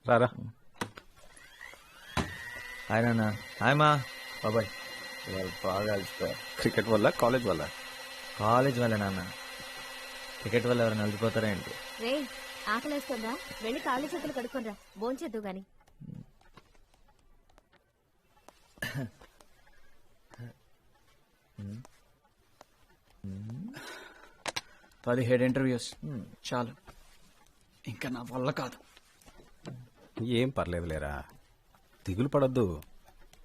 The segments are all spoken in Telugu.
రారా. హాయ్ నాన్న. హాయ్ మా బాబాయ్. బాగా అలసిపోయారు. క్రికెట్ వల్ల కాలేజ్ వల్ల? కాలేజ్ వల్ల నాన్న. క్రికెట్ వల్ల ఎవరైనా అలసిపోతారా ఏంటి? రే ఆకలేస్తుందా? వెళ్ళి కాళ్ళు చేతులు కడుక్కోనరా, భోంచేద్దు గాని. 17 ఇంటర్వ్యూస్ చాలు, ఇంకా నా వల్ల కాదు. ఏం పర్లేదులేరా, దిగులు పడద్దు,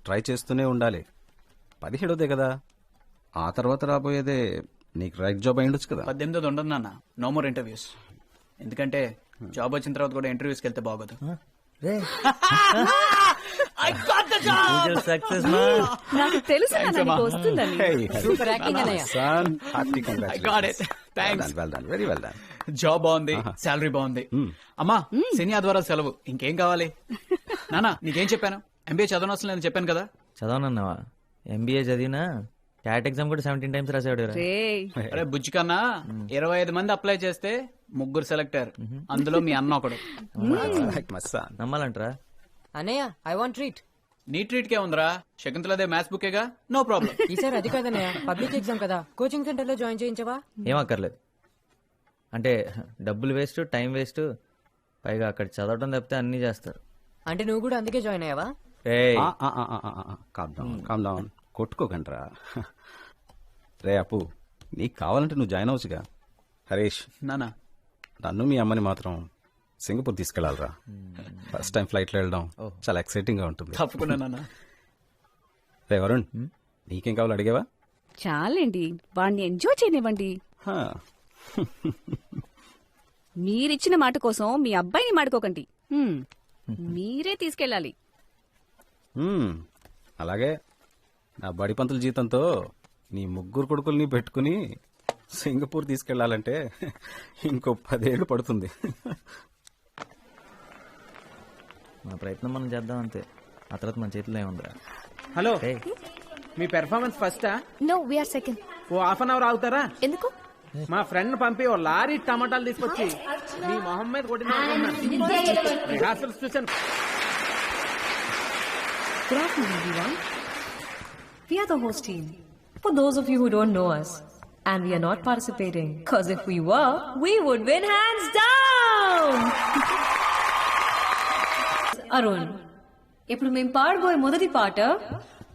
ట్రై చేస్తూనే ఉండాలి. 17దే కదా, ఆ తర్వాత రాబోయేదే నీకు రైట్ జాబ్ అయ్యుండొచ్చు కదా. 18 ఉండదు నాన్న, నో మోర్ ఇంటర్వ్యూస్. ఎందుకంటే జాబ్ వచ్చిన తర్వాత కూడా ఇంటర్వ్యూస్కి వెళ్తే బాగోదు. సక్సెస్ మా. నాకు తెలుసు వస్తుందని. Very well done. జాబ్ బాగుంది, శాలరీ బాగుంది. అమ్మా శని ఆదివారం సెలవు, ఇంకేం కావాలి? నానా నీకేం చెప్పాను? ఎంబీఏ చదవనవసరం లేదని చెప్పాను కదా. చదవనన్నావా? ఎంబీఏ చదివినా క్యాట్ ఎగ్జామ్ కూడా 17 times రాసాడు. అరే బుజ్జి కన్నా 25 మంది అప్లై చేస్తే 3 సెలెక్టర్, అందులో మీ అన్న ఒకడు. నమ్మాలంటరా? అన్నయ్య ఐ వాంట్ ట్రీట్. నీ ట్రీట్ కే ఉందిరా, శకుంతలదే మ్యాథ్స్ బుకేగా, నో ప్రాబ్లం. ఈసారి అది కాదన్నయ్య, పబ్లిక్ ఎగ్జామ్ కదా, కోచింగ్ సెంటర్ లో జాయిన్ చేయించవా? ఏం అక్కర్లేదు. అంటే డబ్బులు వేస్ట్, టైం వేస్ట్, పైగా అక్కడ చదవటం తప్పితే అన్ని చేస్తారు. అంటే నువ్వు కూడా అందుకే జాయిన్ అయ్యావా? Calm down, కొట్టుకోకండ్రా. రే అప్పు, నీకు కావాలంటే నువ్వు జాయిన్ అవ్వచ్చుగా. హరీష్ నానా, నన్ను మీ అమ్మని మాత్రం సింగపూర్ తీసుకెళ్లాలరా. ఫస్ట్ టైం ఫ్లైట్లో వెళ్ళడం చాలా ఎక్సైటింగ్ గా ఉంటుంది. తప్పకుండా నాన్న. రే వరుణ్, నీకేం కావాలో అడిగావా? చాలండి, వాడిని ఎంజాయ్ చేయనివ్వండి. మీరిచ్చిన మాట కోసం మీ అబ్బాయిని మాడుకోకండి. మీరే తీసుకెళ్ళాలి. అలాగే, నా బడి పంతుల జీతంతో నీ 3 కొడుకుల్ని పెట్టుకుని సింగపూర్ తీసుకెళ్లాలంటే ఇంకో 10 ఏళ్ళు పడుతుంది. మన ప్రయత్నం మనం చేద్దాం అంతే, ఆ తర్వాత మన చేతిలో ఏముందిరా. హలో, మీ పెర్ఫార్మెన్స్ ఫస్టా? No, we are second. ఓ హాఫ్ అన్ అవర్ ఆగుతారా? ఎందుకు? మా ఫ్రెండ్ పంపి ఓ లారీ టమాటాలు తీసుకొచ్చి మీ మొహం మీద కొట్టిన రిహార్సల్స్ చూసాను. Good afternoon, everyone. We are the host team. For those of you who don't know us, and we are not participating, because if we were, we would win hands down. Arun, ఇప్పుడు మేము పాడబోయే మొదటి పాట,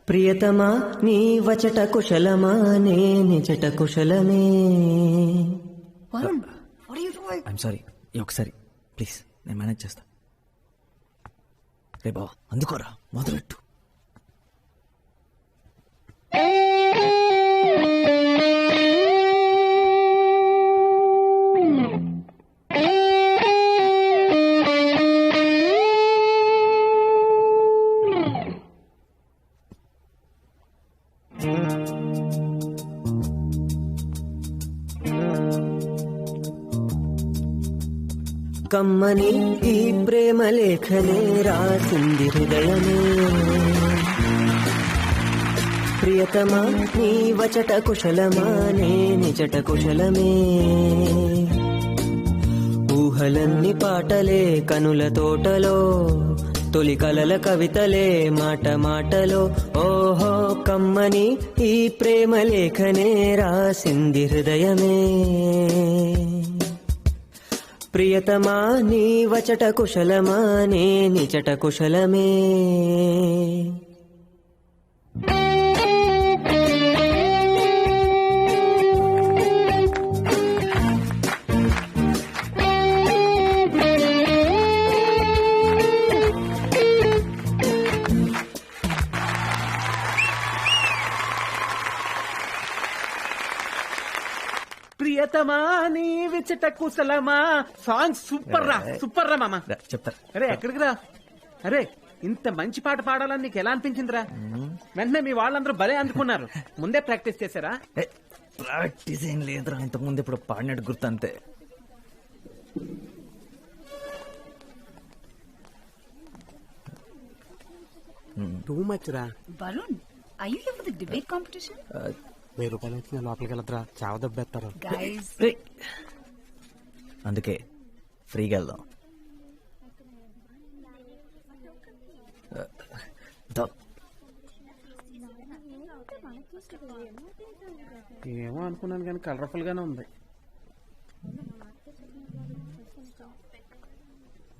ప్రియతమా నీ వచట కుశలమా నే నిజట కుశలమే. Varun, what are you doing? I'm sorry, ఒకసారి ప్లీజ్, నేను మేనేజ్ చేస్తా. రే బావా, అందుకోరా, మొదలెట్టు. కమ్మని ఈ ప్రేమ లేఖనే రాసింది హృదయమే. ప్రియతమా నీ వచట కుశలమా నే నిజట కుశలమే. ఊహలన్నీ పాటలే కనుల తోటలో, తొలి కలల కవితలే మాట మాటలో. ఓహో కమ్మని ఈ ప్రేమ లేఖనే రాసింది హృదయమే. ప్రియతమా నీ వచట కుశలమా నే నిజట కుశలమే. మితమా నీ విచట కుశలమా సాంగ్ సూపర్ రా మామ. చెప్తారు. అరే ఎక్కడికి రా? అరే ఇంత మంచి పాట పాడాలని నీకు ఎలా అనిపించిందిరా? వెంటనే మీ వాళ్ళందరూ భలే అందుకున్నారు. ముందే ప్రాక్టీస్ చేశారా? ప్రాక్టీస్ ఏం లేదురా, ఇంతకుముందు ఇప్పుడు పాడినట్టు గుర్తు అంతే. టూ మచ్ రా. Varun I you here for the debate competition? 1000 రూపాయలు వచ్చిన లోపలికి వెళ్ళదురా, చావ దెబ్బేస్తారు. గైస్ అందుకే ఫ్రీగా వెళ్దాం. ఏమో అనుకున్నాను కానీ కలర్ఫుల్ గానే ఉంది.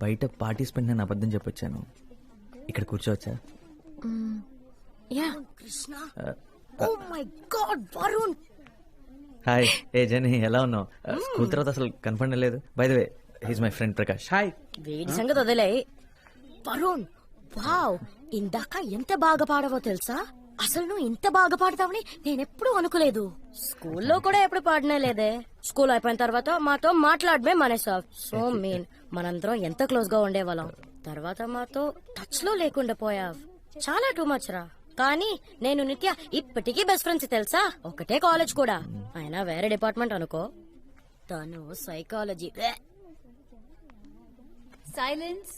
బయట పార్టిసిపెంట్ నేను అబద్ధం చెప్పొచ్చాను. ఇక్కడ కూర్చోవచ్చా? Yeah Krishna oh my god Varun hi. Hey Jani, ఎలా ఉన్నావు? స్కూల్ తర్వాత అసలు కన్ఫర్మ్ లేదు. By the way, he's my friend Prakash. Hi. వీడి సంగతి వదిలే. వరుణ్ వావ్, ఇందాక ఎంత బాగా పాడవో తెలుసా? అసలు నువ్వు ఇంత బాగా పాడతావని నేనెప్పుడు అనుకోలేదు. స్కూల్లో కూడా ఎప్పుడు పాడనే లేదే. స్కూల్ అయిపోయిన తర్వాత మాతో మాట్లాడమే మానేసావ్. సో మీన్, మనందరం ఎంత క్లోజ్ గా ఉండేవాళ్ళం. తర్వాత మాతో టచ్ లో లేకుండా పోయావ్. చాలా టూ మచ్ రా. కానీ నేను నిత్య ఇప్పటికీ బెస్ట్ ఫ్రెండ్స్ తెలుసా. ఒకటే కాలేజ్ కూడా, అయినా వేరే డిపార్ట్మెంట్ అనుకో. తను psychology. Silence.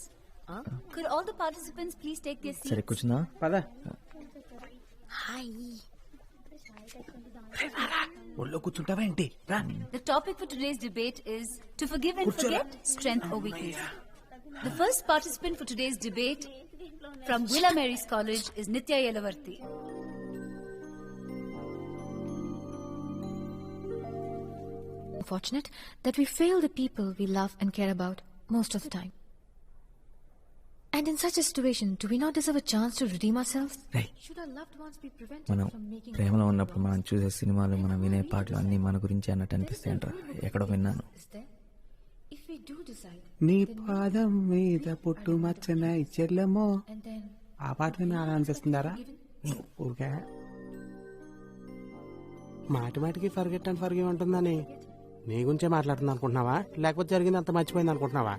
Could all the participants please take their seats? సరే కూర్చుందా? పద. హాయ్. ఒళ్ళో కూర్చుంటావా ఏంటి? రా. The topic for today's debate is to forgive and forget, strength or weakness. The first participant for today's debate from Villa Mary's College is Nitya Yelavarthi. Fortunate that we fail the people we love and care about most of the time. And in such a situation, do we not deserve a chance to redeem ourselves? Hey. Should our loved ones be prevented మనం from making ప్రేమలో ఉన్నప్పుడు మనం చూసే సినిమాలు, మనం వినే పాటలు అన్ని మన గురించి అన్నట్టు అనిపిస్తాయంట. ఎక్కడో విన్నాను. is there? If we do decide, నీ పాదం మీద పుట్టు మచ్చన చెల్లెమో. and then ఆ పాట విని అలా అనిపిస్తుందారా? ఊరికే మాటి మాటికి ఫర్గెట్ అండ్ ఫర్గివ్ ఉంటుందని నీ గురించే మాట్లాడుతుంది అనుకుంటున్నావా, లేకపోతే జరిగింది అంత మర్చిపోయింది అనుకుంటున్నావా?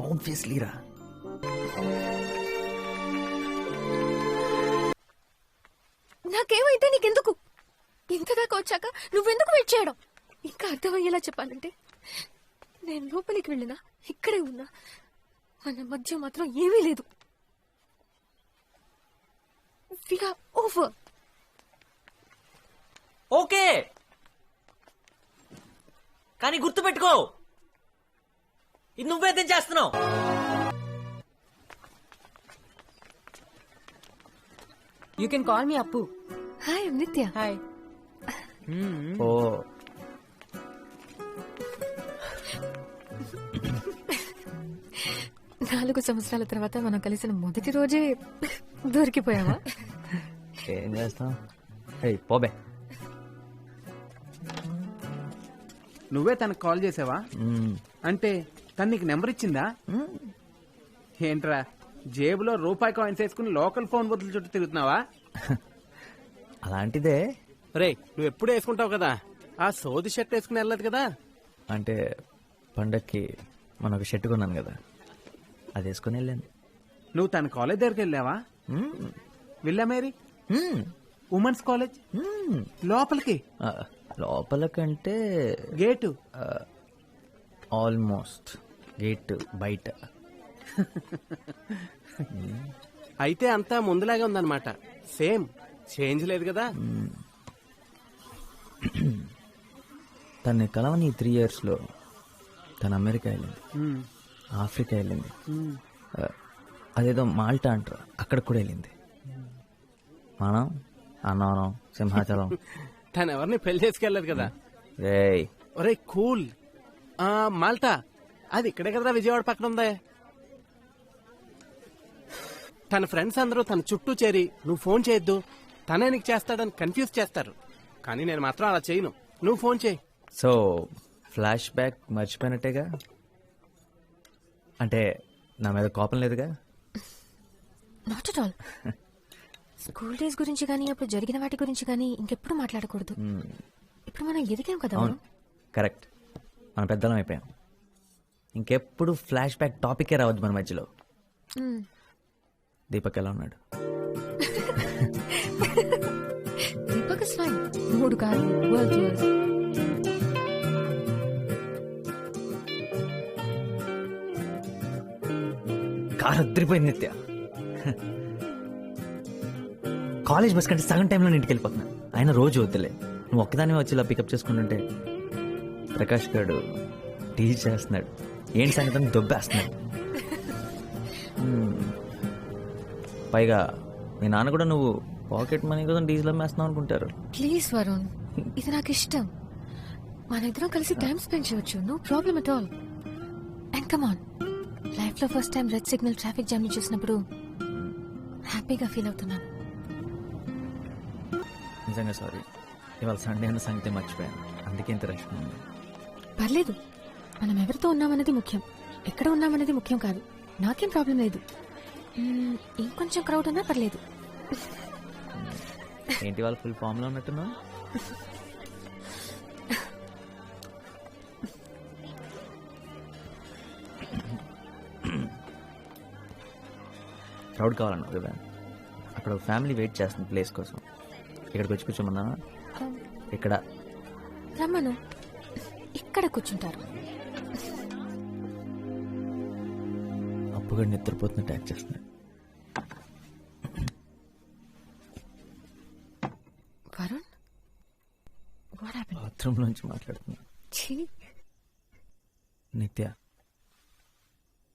ఆబ్వియస్లీ రా. నాకేమైతే నీకెందుకు? ఇంతదాకా వచ్చాక నువ్వెందుకు వెయిట్ చేయడం? ఇంకా అర్థమయ్యేలా చెప్పాలంటే, నేను లోపలికి వెళ్ళినా ఇక్కడే ఉన్నా మన మధ్య మాత్రం ఏమీ లేదు. We are over. ఓకే, కానీ గుర్తు పెట్టుకో, ఇది నువ్వేదేం చేస్తున్నావు. You can call me Appu. Hi, I'm Nitya. Hi. ఓ, నాలుగు సంవత్సరాల తర్వాత మనం కలిసిన మొదటి రోజే దొరికిపోయావా? ఏం చేస్తాం? పోబే. నువ్వే తనకు కాల్ చేసావా? అంటే తను నీకు నెంబర్ ఇచ్చిందా? ఏంట్రా, జేబులో రూపాయి కాయిన్స్ వేసుకుని లోకల్ ఫోన్ బదులు చుట్టూ తిరుగుతున్నావా? అలాంటిదే. రే, నువ్వు ఎప్పుడు వేసుకుంటావు కదా, ఆ సోది షర్ట్ వేసుకుని వెళ్ళదు కదా. అంటే పండక్కి మన ఒక షర్ట్ కొన్నాను కదా, అది వేసుకుని వెళ్ళాను. నువ్వు తన కాలేజ్ దగ్గరికి వెళ్ళావా? విల్లా మేరీ ఉమెన్స్ కాలేజ్ లోపలికి? లోపలకంటే గేటు ఆల్మోస్ట్ గేట్ బయట. అయితే అంతా ముందులాగే ఉందన్నమాట. సేమ్, చేంజ్ లేదు కదా. తను కలవని 3 years లో తను అమెరికా వెళ్ళింది, ఆఫ్రికా వెళ్ళింది, అదేదో మాల్టా అంటారు, అక్కడికి కూడా వెళ్ళింది. మనం అన్నవరం, సింహాచలం. తను ఎవరిని పెళ్లి చేసుకెళ్ళదు కదా. రేయ్, ఒరే కూల్. మాల్టా అది ఇక్కడే కదా, విజయవాడ పక్కన ఉందే. తన ఫ్రెండ్స్ అందరూ తన చుట్టూ చేరి నువ్వు ఫోన్ చేయొద్దు, తనే నీకు చేస్తాడని కన్ఫ్యూజ్ చేస్తారు. కానీ నేను మాత్రం అలా చేయను. నువ్వు ఫోన్ చేయి. సో ఫ్లాష్ బ్యాక్ మర్చిపోయినట్టేగా? అంటే నా మీద కోపం లేదుగా? Not at all. School days గురించి కానీ అప్పుడు జరిగిన వాటి గురించి కానీ ఇంకెప్పుడు మాట్లాడకూడదు. ఇప్పుడు మనం ఎదిగాం కదా అవును కరెక్ట్, మన పెద్దలం అయిపోయాం. ఇంకెప్పుడు ఫ్లాష్ బ్యాక్ టాపికే రావద్దు మన మధ్యలో. దీపక్ ఎలా ఉన్నాడు? Deepak is fine. 3 కాదు, వరల్డ్ టూర్స్. కారు అద్దరిపోయింది నిత్య. కాలేజ్ బస్ కంటే సగం టైంలో ఇంటికి వెళ్ళిపోతున్నాను. ఆయన రోజు వద్దులే, నువ్వు ఒక్కదానివే వచ్చి ఇలా పికప్ చేసుకుంటుంటే. ప్రకాష్ గారు టీచ్ చేస్తున్నాడు, ఏంటి సంగతి దొబ్బేస్తున్నాడు. పైగా మీ నాన్న కూడా నువ్వు పాకెట్ మనీ కోసం డీజిల్ అమ్మేస్తున్నావు అనుకుంటారు. ప్లీజ్ వరుణ్, ఇది నాకు ఇష్టం. మన ఇద్దరం కలిసి టైం స్పెండ్ చేయొచ్చు. No problem at all. And come on, life లో first time red signal traffic jam చూసినప్పుడు హ్యాపీగా ఫీల్ అవుతున్నాను. నిజంగా సారీ, ఇవాళ సండే అన్న సంగతి మర్చిపోయాను, అందుకే ఇంత రష్ ఉంది. పర్లేదు, మనం ఎవరితో ఉన్నామనేది ముఖ్యం, ఎక్కడ ఉన్నామనేది ముఖ్యం కాదు. నాకేం ప్రాబ్లం లేదు. ఇంకొంచెం క్రౌడ్ ఉన్నా పర్లేదు. ఏంటి వాళ్ళు ఫుల్ ఫామ్ లో ఉన్నట్టున్నావు? క్రౌడ్ కావాలన్నావు కదా, అక్కడ ఒక ఫ్యామిలీ వెయిట్ చేస్తుంది ప్లేస్ కోసం. ఇక్కడికి వచ్చి కూర్చోమన్నా? ఇక్కడ రమ్మను, ఇక్కడ కూర్చుంటారు. అప్పుగా నిద్రపోతున్నట్టు యాక్ట్ చేస్తున్నాడు. Varun, what happened? బాత్రూమ్ నుంచి మాట్లాడుతున్నా. ఛీ, నిత్య,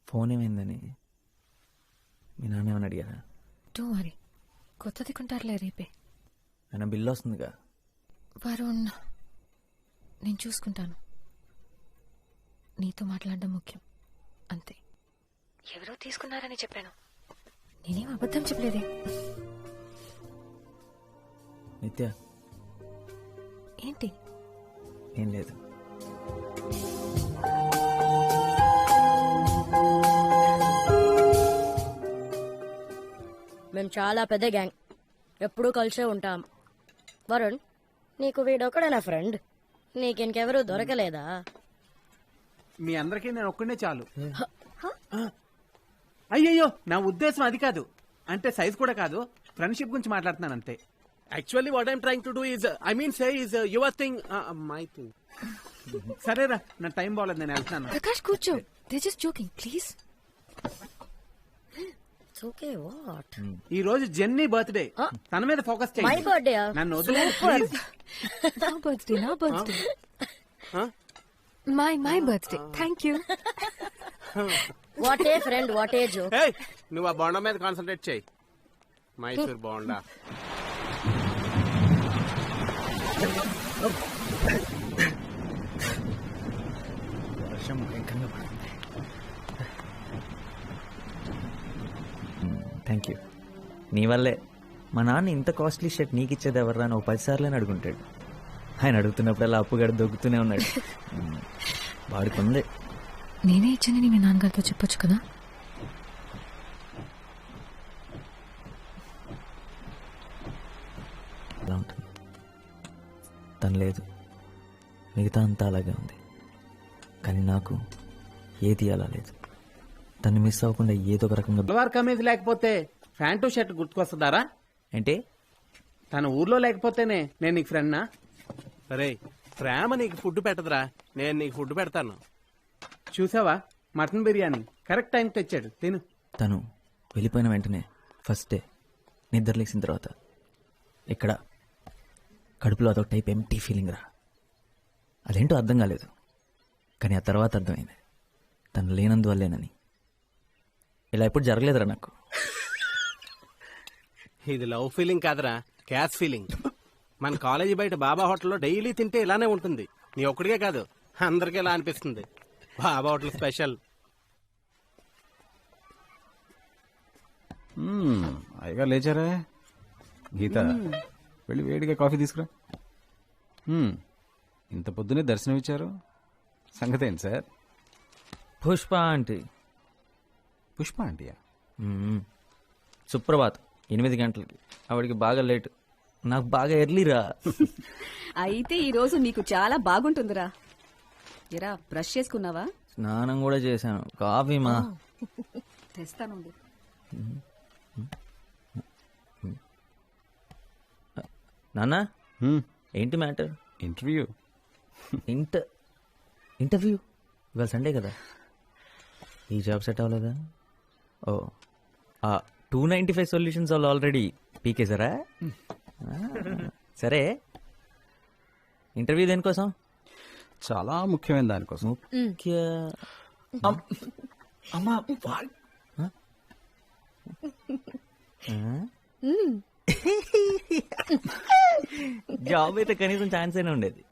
ఫోన్ ఏమైందని మీ నాన్న ఏమని అడిగారా? డోంట్ వరీ, కొత్తది కొంటారులే రేపే. ఆయన బిల్లు వస్తుందిగా. వరుణ్, నేను చూసుకుంటాను. నీతో మాట్లాడడం ముఖ్యం, అంతే. ఎవరో తీసుకున్నారని చెప్పాను, నేనేం అబద్ధం చెప్పలేదే. నిత్య, ఏంటి? ఏం లేదు. మేము చాలా పెద్ద గ్యాంగ్, ఎప్పుడూ కలిసే ఉంటాం. వరుణ్, నీకు వీడొక్కడే నా ఫ్రెండ్, నీకింకెవరూ దొరకలేదా? మీ అందరికీ నేను ఒక్కడే చాలు. అయ్యయ్యో, నా ఉద్దేశం అది కాదు. అంటే సైజ్ కూడా కాదు, ఫ్రెండ్షిప్ గురించి మాట్లాడుతున్నాను అంతే. Actually, what I'm trying to do is, your thing, my thing. సరేరా, నా టైం బాగలేదు, నేను వెళ్తాను. ప్రకాష్ కూర్చో, they just joking please. Okay, what? ఈ రోజు జెన్నీ బర్త్డే, తన మీద ఫోకస్ మై చేయండి. బర్త్డే? నన్ను వదిలేదు ప్లీజ్. నా బర్త్డే, నా birthday, my birthday. Thank you. What a friend, what a joke. Hey, నువ్వు ఆ బోండా మీద కాన్సన్ట్రేట్ చేయి. మైసూర్ బోండా. వర్షం భయంకరంగా పడుతుంది. Thank you. నీ వల్లే మా నాన్న ఇంత కాస్ట్లీ షర్ట్ నీకు ఇచ్చేది ఎవర్రా అని 10 సార్లు అడుగుంటాడు. ఆయన అడుగుతున్నప్పుడల్లా అప్పుగాడు దొక్కుతూనే ఉన్నాడు. వాడుకుంది. నేనే ఇచ్చానని మీ నాన్నగారితో చెప్పొచ్చు కదా. అలా ఉంటుంది. తను లేదు, మిగతా అంతా అలాగే ఉంది. కానీ నాకు ఏది అలా లేదు. తను మిస్ అవ్వకుండా ఏదో ఒక రకంగా. సల్వార్ కమీజ్ లేకపోతే ప్యాంటు షర్ట్ గుర్తుకొస్తుందారా? ఏంటి? తన ఊర్లో లేకపోతేనే నేను నీకు ఫ్రెండ్నా? అరే, ప్రేమ నీకు ఫుడ్ పెట్టదురా, నేను నీకు ఫుడ్ పెడతాను. చూసావా, మటన్ బిర్యానీ కరెక్ట్ టైం తెచ్చాడు, తిను. తను వెళ్ళిపోయిన వెంటనే ఫస్ట్ డే నిద్ర లేచిన తర్వాత ఇక్కడ కడుపులో అదొక టైప్ ఎంటీ ఫీలింగ్ రా. అదేంటో అర్థం కాలేదు, కానీ ఆ తర్వాత అర్థమైంది తను లేనందువల్లేనని. ఇలా ఎప్పుడు జరగలేదురా నాకు. ఇది లవ్ ఫీలింగ్ కాదురా, క్యాష్ ఫీలింగ్. మన కాలేజీ బయట బాబా హోటల్లో డైలీ తింటే ఇలానే ఉంటుంది. నీ ఒక్కడికే కాదు, అందరికీ ఇలా అనిపిస్తుంది. బాబా హోటల్ స్పెషల్. అయ్యగా లేచారా? గీత, వెళ్ళి వేడిగా కాఫీ తీసుకురా. ఇంత పొద్దునే దర్శనం ఇచ్చారు, సంగతి ఏంటి సార్? పుష్ప ఆంటీ. పుష్ప ఆంటీయా? సుప్రభాత్ 8 గంటలకి. ఆవిడికి బాగా లేటు. నాకు బాగా ఎర్లీరా. అయితే ఈ రోజు నీకు చాలా బాగుంటుందిరా. ఎరా బ్రష్ చేసుకున్నావా? స్నానం కూడా చేశాను. కాఫీ మా తెస్తాను. నాన్న ఏంటి మ్యాటర్? ఇంటర్వ్యూ. ఇంటర్వ్యూ ఇవాళ సండే కదా. ఈ జాబ్ సెట్ అవ్వలేదా? ఓ 295 సొల్యూషన్స్ వాళ్ళు ఆల్రెడీ పీకేశారా? సరే ఇంటర్వ్యూ దేనికోసం? చాలా ముఖ్యమైన దానికోసం. అమ్మా జాబ్ అయితే కనీసం ఛాన్స్ అయినా ఉండేది.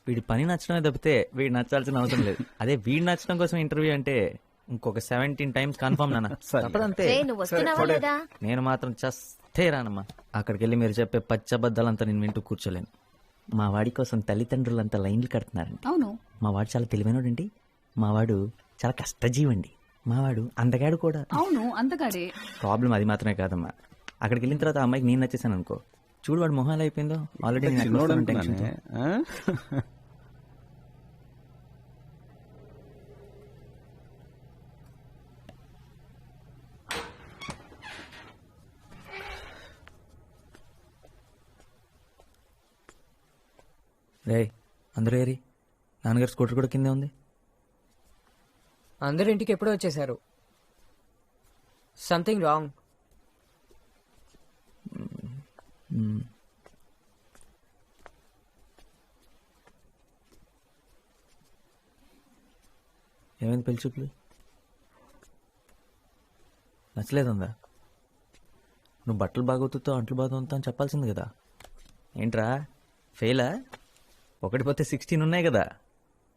వీడి పని నచ్చడమే తప్పితే వీడు నచ్చాల్సిన అవసరం లేదు. అదే వీడు నచ్చడం కోసం ఇంటర్వ్యూ అంటే ఇంకొక 17 టైమ్స్ కన్ఫర్మ్ నాన్న. తప్పదంతే. నువ్వు వస్తున్నావా లేదా? నేను మాత్రం చస్తే రానమ్మా. అక్కడికి వెళ్ళి మీరు చెప్పే పచ్చబద్దాలంతా నేను వింటూ కూర్చోలేను. మా వాడి కోసం తల్లిదండ్రులంతా లైన్లు కడుతున్నారండి. అవును, మా వాడు చాలా తెలివైనడండి. మా వాడు చాలా కష్టజీవండి. మా వాడు అందగాడు కూడా. అవును అందగాడే. ప్రాబ్లం అది మాత్రమే కాదమ్మా. అక్కడికి వెళ్ళిన తర్వాత ఆ అమ్మాయికి నేను నచ్చేసాను అనుకో, చూడు వాడు మొహాలు అయిపోయిందో. ఆల్రెడీ చిన్నోడనుకున్నానే. రే అందరూ ఏరి. నాన్నగారు స్కూటర్ కూడా కిందే ఉంది. అందరు ఇంటికి ఎప్పుడో వచ్చేసారు. Something wrong. ఏమైంది పెళ్లి చూపులు? నచ్చలేదుందా? నువ్వు బట్టలు బాగోతుతో అంట్లు బాగుతా అని చెప్పాల్సింది కదా. ఏంట్రా ఫెయిలా? 1 పోతే 16 ఉన్నాయి కదా.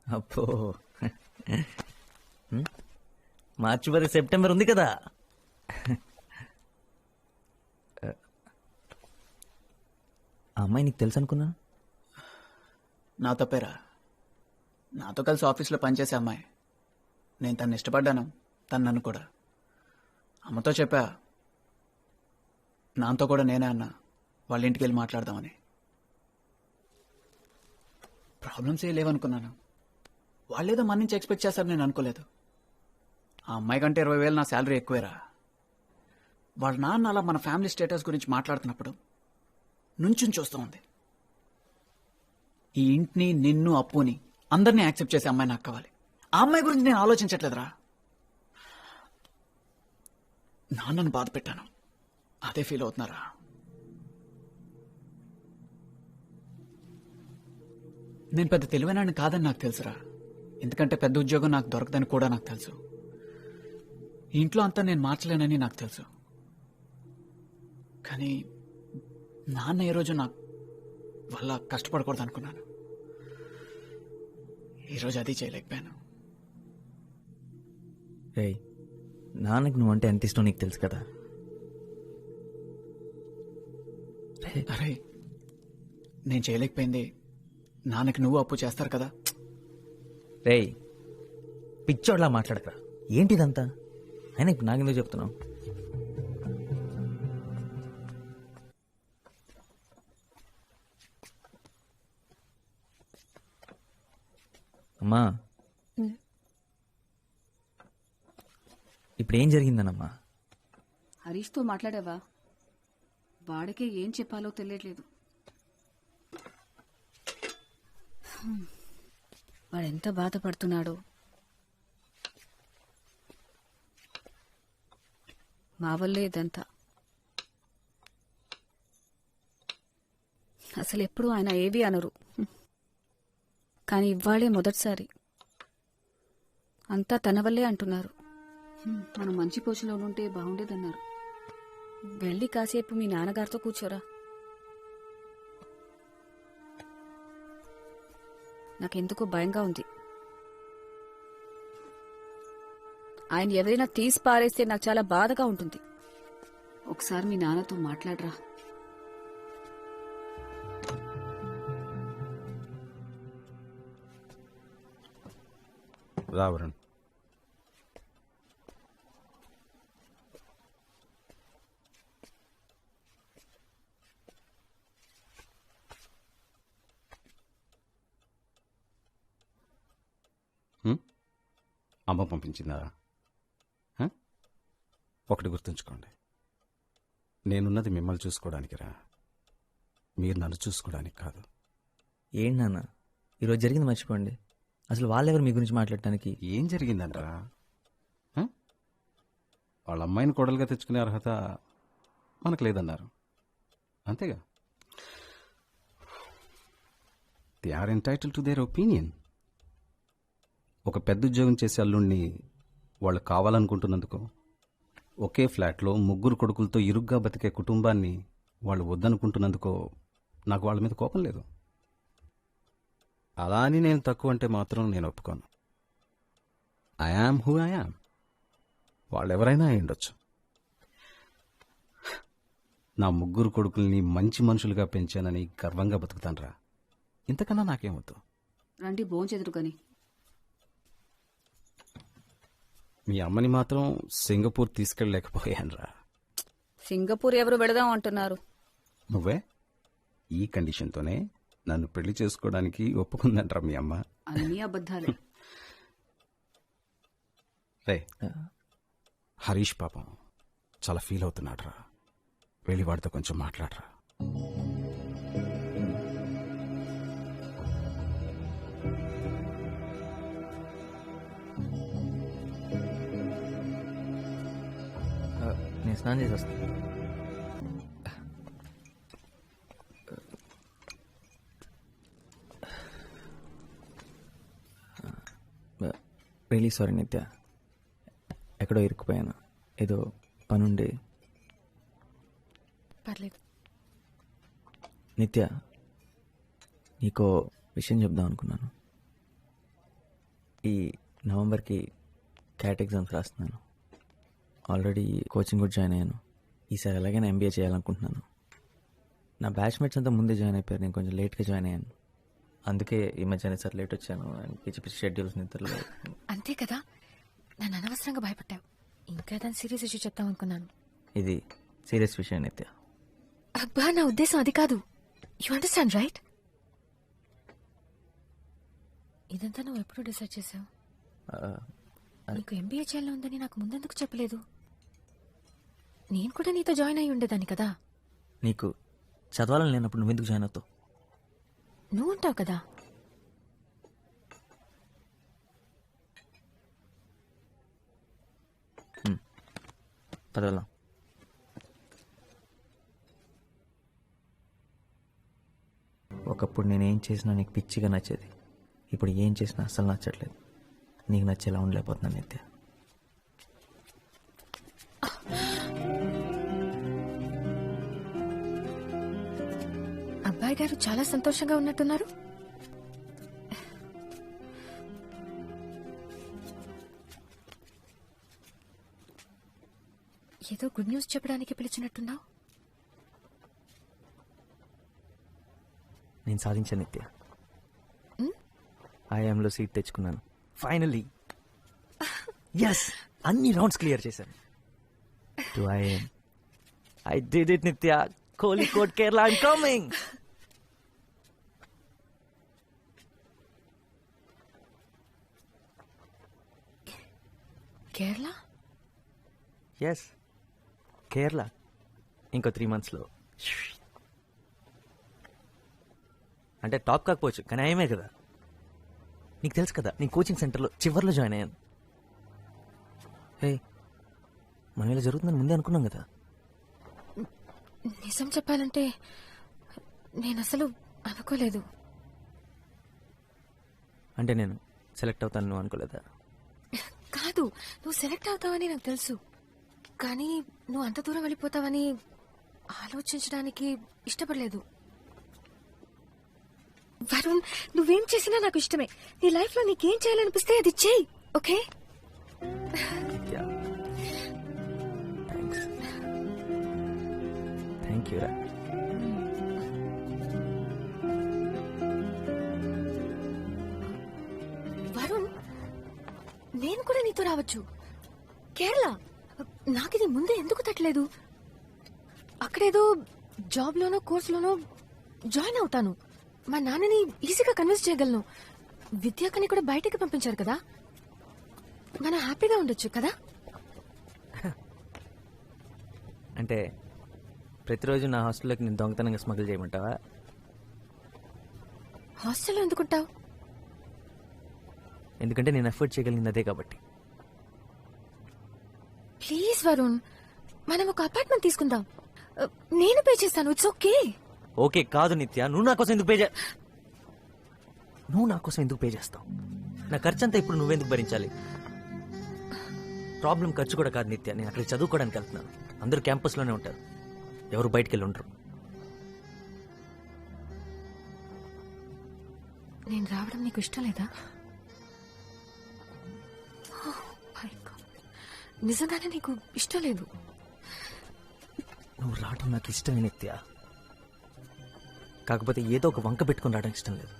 అప్పో మార్చి వరకు సెప్టెంబర్ ఉంది కదా. ఆ అమ్మాయి నీకు తెలుసు అనుకున్నా. నా తప్పేరా. నాతో కలిసి ఆఫీస్లో పనిచేసే అమ్మాయి. నేను తను ఇష్టపడ్డాను, తను నన్ను కూడా. అమ్మతో చెప్పా, నాతో కూడా నేనే అన్నా వాళ్ళ ఇంటికి వెళ్ళి మాట్లాడదామని. ప్రాబ్లమ్స్ ఏ లేవనుకున్నాను. వాళ్ళేదో మన నుంచి ఎక్స్పెక్ట్ చేస్తారు, నేను అనుకోలేదు. ఆ అమ్మాయి కంటే 20,000 నా శాలరీ ఎక్కువేరా. వాళ్ళ నాన్న అలా మన ఫ్యామిలీ స్టేటస్ గురించి మాట్లాడుతున్నప్పుడు నుంచుని చూస్తూ ఉంది. ఈ ఇంటిని, నిన్ను, అప్పుని అందరినీ యాక్సెప్ట్ చేసే అమ్మాయి నాకు కావాలి. ఆ అమ్మాయి గురించి నేను ఆలోచించట్లేదురా. నాన్నను బాధ పెట్టాను, అదే ఫీల్ అవుతున్నారా. నేను పెద్ద తెలివైనాన్ని కాదని నాకు తెలుసురా. ఎందుకంటే పెద్ద ఉద్యోగం నాకు దొరకదని కూడా నాకు తెలుసు. ఇంట్లో అంతా నేను మార్చలేనని నాకు తెలుసు. కానీ నాన్న ఏ రోజు నాకు వల్ల కష్టపడకూడదు అనుకున్నాను. ఈరోజు అది చేయలేకపోయాను. రేయ్ నాన్నకి నువ్వంటే ఎంత ఇష్టం నీకు తెలుసు కదా. అరే నేను చేయలేకపోయింది నాన్నకి నువ్వు అప్పు చేస్తారు కదా. రేయ్ పిచ్చోడ్లా మాట్లాడకరా. ఏంటిదంతా? అయినా ఇప్పుడు నాకెందుకు చెప్తున్నావు? అమ్మా ఇప్పుడు ఏం జరిగిందనమ్మా? హరీష్తో మాట్లాడావా? వాడికే ఏం చెప్పాలో తెలియట్లేదు. వాడెంత బాధపడుతున్నాడో. మా వల్లే ఇదంతా. అసలు ఎప్పుడు ఆయన ఏవి అనరు, కానీ ఇవాళే మొదటిసారి అంతా తన వల్లే అంటున్నారు. మనం మంచి పొజిషన్లో ఉంటే బాగుండేదన్నారు. వెళ్ళి కాసేపు మీ నాన్నగారితో కూర్చోరా. నాకెందుకో భయంగా ఉంది. ఆయన ఎవరైనా తీసి పారేస్తే నాకు చాలా బాధగా ఉంటుంది. ఒకసారి మీ నాన్నతో మాట్లాడరా. రావరణ్, అమ్మ పంపించిందా? హ? ఒకటి గుర్తుంచుకోండి, నేనున్నది మిమ్మల్ని చూసుకోవడానికి రా, మీరు నన్ను చూసుకోవడానికి కాదు. ఏంటి నాన్న ఈరోజు జరిగింది మర్చిపోండి. అసలు వాళ్ళెవరు మీ గురించి మాట్లాడటానికి? ఏం జరిగిందంటరా? హ? వాళ్ళ అమ్మాయిని కోడలుగా తెచ్చుకునే అర్హత మనకు లేదన్నారు, అంతేగా? They are entitle to their opinion. ఒక పెద్ద ఉద్యోగం చేసే అల్లుణ్ణి వాళ్ళు కావాలనుకుంటున్నందుకు, ఒకే ఫ్లాట్లో 3 కొడుకులతో ఇరుగ్గా బతికే కుటుంబాన్ని వాళ్ళు వద్దనుకుంటున్నందుకో నాకు వాళ్ళ మీద కోపం లేదు. అలా అని నేను తక్కువ అంటే మాత్రం నేను ఒప్పుకోను. I am who I am. వాళ్ళెవరైనా అయి ఉండొచ్చు. నా 3 కొడుకుల్ని మంచి మనుషులుగా పెంచానని గర్వంగా బతుకుతానరా. ఇంతకన్నా నాకేమవుతూ. రండి భోంచెదురు కానీ. మీ అమ్మని మాత్రం సింగపూర్ తీసుకెళ్ళలేకపోయానురా. సింగపూర్ ఎవరు వెళదాం అంటున్నారు? నువ్వే ఈ కండిషన్తోనే నన్ను పెళ్లి చేసుకోవడానికి ఒప్పుకుందంటరా మీ అమ్మ. అన్నీ అబద్ధాలే. రే, హరీష్ పాపం చాలా ఫీల్ అవుతున్నాడురా. వెళ్ళి వాడితో కొంచెం మాట్లాడరా. నేను స్నానం చేసి వస్తాను. రియలీ సారీ నిత్య, ఎక్కడో ఇరుక్కుపోయాను, ఏదో పనుండి. పర్లేదు. నిత్య, నీకో విషయం చెప్దాం అనుకున్నాను. ఈ నవంబర్కి క్యాట్ ఎగ్జామ్స్ రాస్తున్నాను. ఆల్రెడీ కోచింగ్ కూడా జాయిన్ అయ్యాను. ఈసారి ఎలాగైనా ఎంబీఏ చేయాలనుకుంటున్నాను. నా బ్యాచ్మేట్స్ అంతా ముందే జాయిన్ అయిపోయారు, నేను కొంచెం లేట్గా జాయిన్ అయ్యాను. అందుకే ఈ మధ్య సార్ లేట్ వచ్చాను. పిచ్చి పిచ్చి షెడ్యూల్స్ నిద్రలో. అంతే కదా, నన్ను అనవసరంగా భయపడ్డావు. ఇంకా దాని సీరియస్ ఇష్యూ చెప్తాం అనుకున్నాను. ఇది సీరియస్ విషయం నిత్య. అబ్బా, నా ఉద్దేశం అది కాదు. You understand right? ఇదంతా నువ్వు ఎప్పుడు డిసైడ్ చేసావు? నీకు ఎంబీఏ చేయాలని ఉందని నాకు ముందెందుకు చెప్పలేదు? నేను కూడా నీతో జాయిన్ అయి ఉండేదాన్ని కదా. నీకు చదవాలని లేనప్పుడు నువ్వెందుకు జాయిన్ అవుతావు? నువ్వు ఉంటావు కదా. పదవెళ్దాం. ఒకప్పుడు నేనేం చేసినా నీకు పిచ్చిగా నచ్చేది. ఇప్పుడు ఏం చేసినా అస్సలు నచ్చట్లేదు. నీకు నచ్చేలా ఉండలేకపోతున్నాను నిత్య. అబ్బాయి గారు చాలా సంతోషంగా ఉన్నట్టున్నారు. ఏదో గుడ్ న్యూస్ చెప్పడానికి పిలిచినట్టున్నావు. నేను సాధించాను నిత్య. ఐఎంలో సీట్ తెచ్చుకున్నాను ఫైనలీ. ఎస్, అన్ని రౌండ్స్ క్లియర్ చేశాను. To IIM. I did it Nitya. Kozhikode, Kerala, I'm coming. Kerala? Yes, Kerala. ఇంకో 3 monthsలో. అంటే టాప్ కాకపోవచ్చు, కానీ ఆయమే కదా. నీకు తెలుసు కదా, నీ కోచింగ్ సెంటర్లో చివర్లో జాయిన్ అయ్యాను. హే, మనం ఇలా జరుగుతుందని ముందే అనుకున్నాం కదా. నిజం చెప్పాలంటే నేను అసలు అనుకోలేదు. అంటే నేను సెలెక్ట్ అవుతాను నువ్వు అనుకోలేదా? కాదు, నువ్వు సెలెక్ట్ అవుతావని నాకు తెలుసు. కానీ నువ్వు అంత దూరం వెళ్ళిపోతావని ఆలోచించడానికి ఇష్టపడలేదు. వరుణ్, నువ్వేం చేసినా నాకు ఇష్టమే. నీ లైఫ్ లో నీకేం చేయాలనిపిస్తే అది చెయ్యి, ఓకే? థ్యాంక్ యూ రా. వరుణ్, నేను కూడా నీతో రావచ్చు కేరళ. నాకు ఇది ముందే ఎందుకు తట్టలేదు? అక్కడేదో జాబ్ లోనో కోర్సులోనో జాయిన్ అవుతాను. మా నాన్నని ఈజీగా కన్విన్స్ చేయగలను. విద్యాకని కూడా బయటకి పంపించారు కదా. మనం హ్యాపీగా ఉండొచ్చు కదా. అంటే ప్రతిరోజు నా హాస్టల్లోకి నేను దొంగతనంగా స్మగుల్ చేయమంటావా? హాస్టల్లో ఎందుకుంటావు? ఎందుకంటే నేను ఎఫర్ట్ చేయగలిగింది అదే కాబట్టి. ప్లీజ్ వరుణ్, మనం ఒక అపార్ట్మెంట్ తీసుకుందాం. నేను పే చేస్తాను. It's okay. ఓకే కాదు నిత్య, నువ్వు నా కోసం ఎందుకు పే చేస్తావు? నా ఖర్చంతా ఇప్పుడు నువ్వెందుకు భరించాలి? ప్రాబ్లం ఖర్చు కూడా కాదు నిత్య, నేను అక్కడికి చదువుకోవడానికి వెళ్తున్నాను. అందరూ క్యాంపస్లోనే ఉంటారు, ఎవరు బయటికి వెళ్ళి ఉండరు. నేను రావడం నీకు ఇష్టం లేదా? నిజంగానే నీకు ఇష్టం లేదు? నువ్వు రావడం నాకు ఇష్టమే నిత్య, కాకపోతే ఏదో ఒక వంక పెట్టుకుని రావడం ఇష్టం లేదు.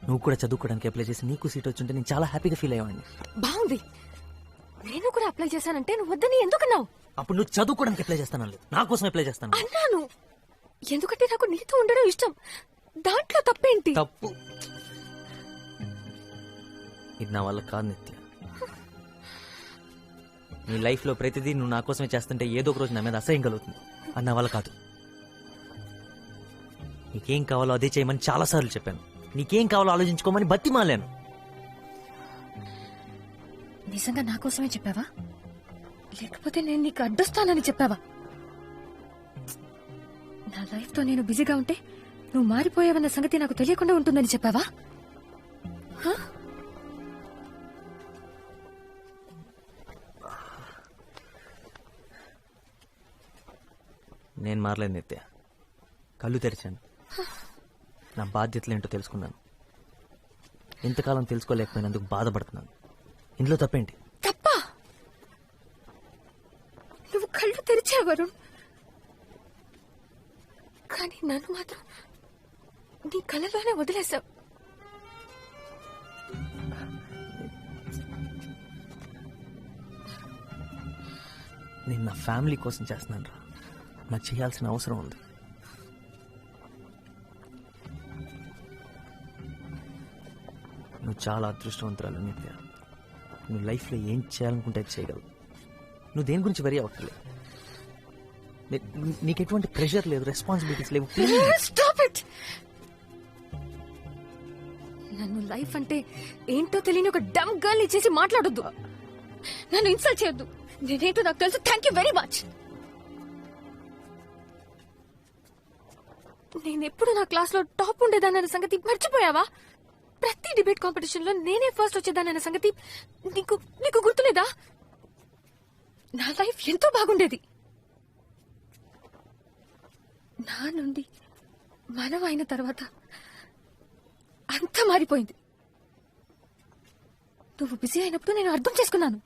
నువ్వు కూడా చదువుకోవడానికి అప్లై చేసి నీకు సీట్ వచ్చింటే నేను చాలా హ్యాపీగా ఫీల్ అయ్యేవాడిని. బాగుంది. నేను కూడా అప్లై చేశానంటే నువ్వు వద్దని ఎందుకన్నావు? అప్పుడు నువ్వు చదువుకోవడానికి అప్లై చేస్తాను లేదు, నా కోసం అప్లై చేస్తాను అన్నాను. ఎందుకంటే నాకు నీతో ఉండడం ఇష్టం. దాంట్లో తప్పేంటి? తప్పు ఇది నా వల్ల కాదు నిత్య. నీ లైఫ్ లో ప్రతిదీ నువ్వు నా కోసమే చేస్తుంటే ఏదో ఒక రోజు నా మీద అసహ్యం కలుగుతుంది. అది నా వల్ల కాదు. నీకేం కావాలో అదే చేయమని చాలాసార్లు చెప్పాను. నీకేం కావాలో ఆలోచించుకోమని బతిమాలాను. నిజంగా నా కోసమే చెప్పావా, లేకపోతే నేను నీకు అడ్డొస్తానని చెప్పావా? నా లైఫ్ తో నేను బిజీగా ఉంటే నువ్వు మారిపోయావన్న సంగతి నాకు తెలియకుండా ఉంటుందని చెప్పావా? హ? నేను మారలేదు నిత్య, కళ్ళు తెరిచాను. నా బాధ్యతలు ఏంటో తెలుసుకున్నాను. ఇంతకాలం తెలుసుకోలేకపోయినందుకు బాధపడుతున్నాను. ఇందులో తప్పేంటి? తప్పా? నువ్వు కళ్ళు తెరిచావు వరుణ్, కానీ నన్ను మాత్రం నీ కళ్ళలోనే వదిలేశావు. నేను నా ఫ్యామిలీ కోసం చేస్తున్నాను రా, నాకు చేయాల్సిన అవసరం ఉంది. నువ్వు చాలా అదృష్టవంతురాలు నిత్య. నువ్వు లైఫ్లో ఏం చేయాలనుకుంటే అది చేయగలవు. నువ్వు దేని గురించి వరీ అవ్వట్లేదు. నీకు ఎటువంటి ప్రెషర్ లేదు, రెస్పాన్సిబిలిటీస్ లేవు. Stop it. నన్ను లైఫ్ అంటే ఏంటో తెలియని ఒక డమ్ గర్ల్ ఇచ్చేసి మాట్లాడొద్దు. నన్ను ఇన్సల్ట్ చేయొద్దు. నేనేంటో నాకు తెలుసు. Thank you very much. నేనెప్పుడు నా క్లాస్ లో టాప్ ఉండేదాన్న సంగతి మర్చిపోయావా? ప్రతి డిబేట్ కాంపిటీషన్ లో నేనే ఫస్ట్ వచ్చేదాన్న సంగతి నీకు నీకు గుర్తులేదా? నా లైఫ్ ఎంతో బాగుండేది. నా నుండి మనం అయిన తర్వాత అంతా మారిపోయింది. నువ్వు బిజీ అయినప్పుడు నేను అర్థం చేసుకున్నాను.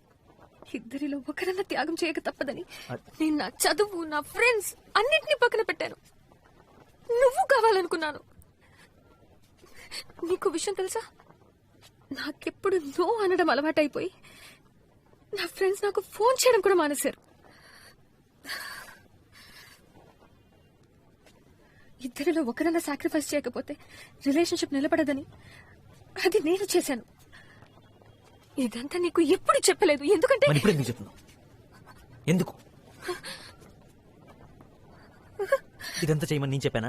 ఇద్దరిలో ఒకరన్నా త్యాగం చేయక తప్పదని నేను నా చదువు, నా ఫ్రెండ్స్ అన్నింటినీ పక్కన పెట్టాను. నువ్వు కావాలనుకున్నాను. నీకు విషయం తెలుసా, నాకెప్పుడు నో అనడం అలవాటైపోయి నా ఫ్రెండ్స్ నాకు ఫోన్ చేయడం కూడా మానేశారు. ఇద్దరిలో ఒకరన్నా సాక్రిఫైస్ చేయకపోతే రిలేషన్షిప్ నిలబడదని అది నేను చేశాను. ఇదంతా నీకు ఎప్పుడు చెప్పలేదు. ఎందుకంటే ఎందుకు ఇదంతా చేయమని నేను చెప్పానా?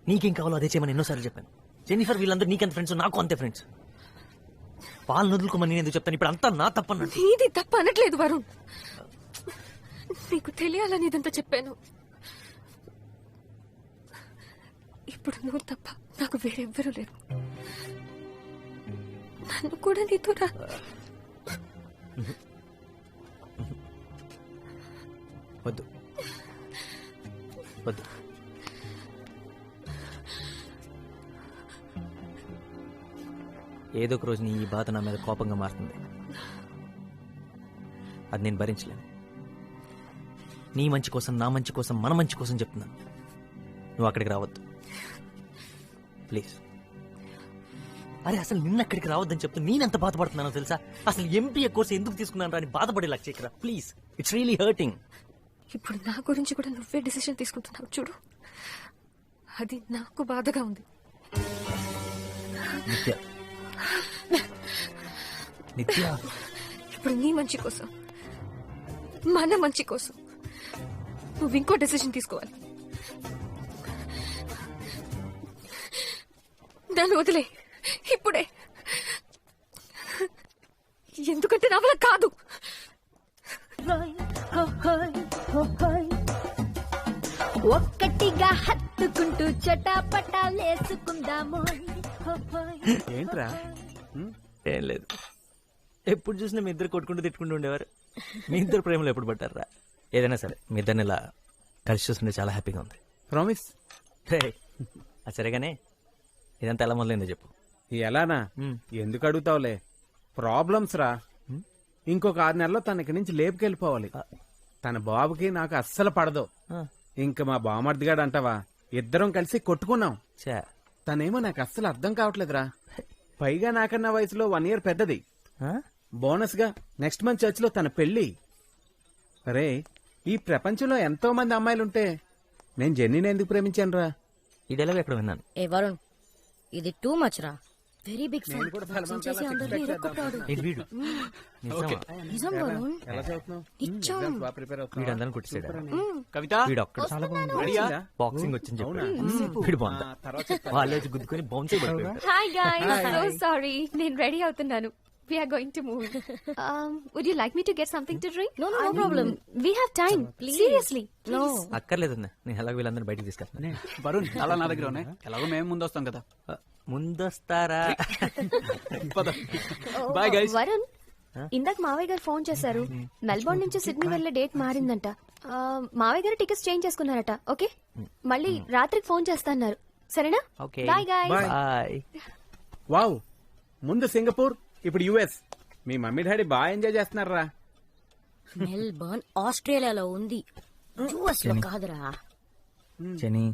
నీకేం కావాలో అదే చేయమని ఎన్నోసార్లు చెప్పాను. జెన్నిఫర్ వీళ్ళందరూ నీకెంత ఫ్రెండ్స్, నాకు అంతే ఫ్రెండ్స్. వాళ్ళని వదులుకోమని నేను ఎందుకు చెప్తాను? ఇప్పుడు అంతా నా తప్పన్నట్టు. నీది తప్ప అనట్లేదు వరుణ్. నీకు తెలియాలని ఇదంతా చెప్పాను. ఇప్పుడు నువ్వు తప్ప నాకు వేరెవ్వరూ లేరు. నన్ను కూడా నీతో వద్దు వద్దు. ఏదో ఒక రోజు నీ ఈ బాధ నా మీద కోపంగా మారుతుంది. అది నేను భరించలేను. నీ మంచి కోసం, నా మంచి కోసం, మన మంచి కోసం చెప్తున్నాను. నువ్వు అక్కడికి రావద్దు ప్లీజ్. అరే అసలు నిన్న అక్కడికి రావద్దని చెప్తే నేనెంత బాధపడుతున్నానో తెలుసా? అసలు ఎంపీఏ కోర్స్ ఎందుకు తీసుకున్నాను అని బాధపడేలా చేయకరా ప్లీజ్. It's really hurting. ఇప్పుడు నా గురించి కూడా నువ్వే డిసిషన్ తీసుకుంటున్నావు చూడు. అది నాకు బాధగా ఉంది. నిత్య నిత్య ఇప్పుడు నీ మంచి కోసం, మన మంచి కోసం నువ్వు ఇంకో డెసిషన్ తీసుకోవాలి. దాన్ని వదిలే ఇప్పుడే, ఎందుకంటే నా వల్ల కాదు. ఒక్కటిగా హత్తుకుంటూ చటాపటాలేసుకుందాము. ఏంట్రా ఏం లేదు, ఎప్పుడు చూసినా మీ ఇద్దరు కొట్టుకుంటూ తిట్టుకుంటూ ఉండేవారు. మీ ఇద్దరు ప్రేమలో ఎప్పుడు పడ్డారా? ఏదైనా సరే మీ ఇద్దరిని ఇలా కలిసి చూస్తుంటే చాలా హ్యాపీగా ఉంది. ప్రామిస్. అది సరేగానే ఇదంతా ఎలా మొదలైందో చెప్పు. ఎలానా? ఎందుకు అడుగుతావులే, ప్రాబ్లమ్స్ రా. ఇంకొక 6 నెలల్లో తన ఇక్కడి నుంచి లేపుకెళ్ళిపోవాలి. తన బాబుకి నాకు అస్సలు పడదు. ఇంక మా బామర్దిగాడు అంటావా, ఇద్దరం కలిసి కొట్టుకున్నాం. తనేమో నాకు అస్సలు అర్థం కావట్లేదురా. పైగా నాకన్నా వయసులో 1 year పెద్దది. బోనస్ గా నెక్స్ట్ మంత్ చర్చ్ లో తన పెళ్లి. అరే, ఈ ప్రపంచంలో ఎంతో మంది అమ్మాయిలుంటే నేను జెన్నీని ఎందుకు ప్రేమించాను రా? ఈ డైలాగ్ ఎక్కడ విన్నాను. ఏ వరుణ్, ఇది టూ మచ్ రా. Very big fan. చేసి అందరినీ ఇరక్కొట్టాడు. నిజం వరుణ్, ఎలా చదువుతున్నావు? నిజం. బాగా ప్రిపేర్ అవుతున్నావు? వీడందరూ కొట్టేసాడు. కవిత, వీడు ఒక్కడు చాలా బాగుంది. బాక్సింగ్ వచ్చింది చెప్పాడు. వీడు బాగుందా? వాళ్ళు వచ్చి గుద్దుకొని బౌన్స్ అయిపోయాడు. హాయ్ గైస్, సో సారీ, నేను రెడీ అవుతున్నాను. We are going to move. Would you like me to get something to drink? No problem. We have time. Seriously. No. అక్కర్లేదన్నా, నేను ఎలాగో వీళ్ళందరూ బయటికి తీసుకెళ్తాను. వరుణ్ చాలా నా దగ్గర ఉన్నాయి. ఎలాగో మేము ముందు వస్తాం కదా. ముందొస్తారా? Bye guys. వరుణ్, ఇందాక మావయ్య గారు ఫోన్ చేశారు. మెల్బోర్న్ నుంచి సిడ్నీ వెళ్లే డేట్ మారిందంట. మావయ్య గారు టికెట్స్ చేంజ్ చేసుకున్నారట. ఓకే, మళ్ళీ రాత్రికి ఫోన్ చేస్తాన్నారు. సరేనా? Okay, bye guys. Bye. Wow, ముందు సింగపూర్, ఇప్పుడు యుఎస్. మీ మమ్మీ డాడీ బాగా ఎంజాయ్ చేస్తున్నారా? మెల్బర్న్ ఆస్ట్రేలియాలో ఉంది, యుఎస్ లో కాదురా. జెనీ,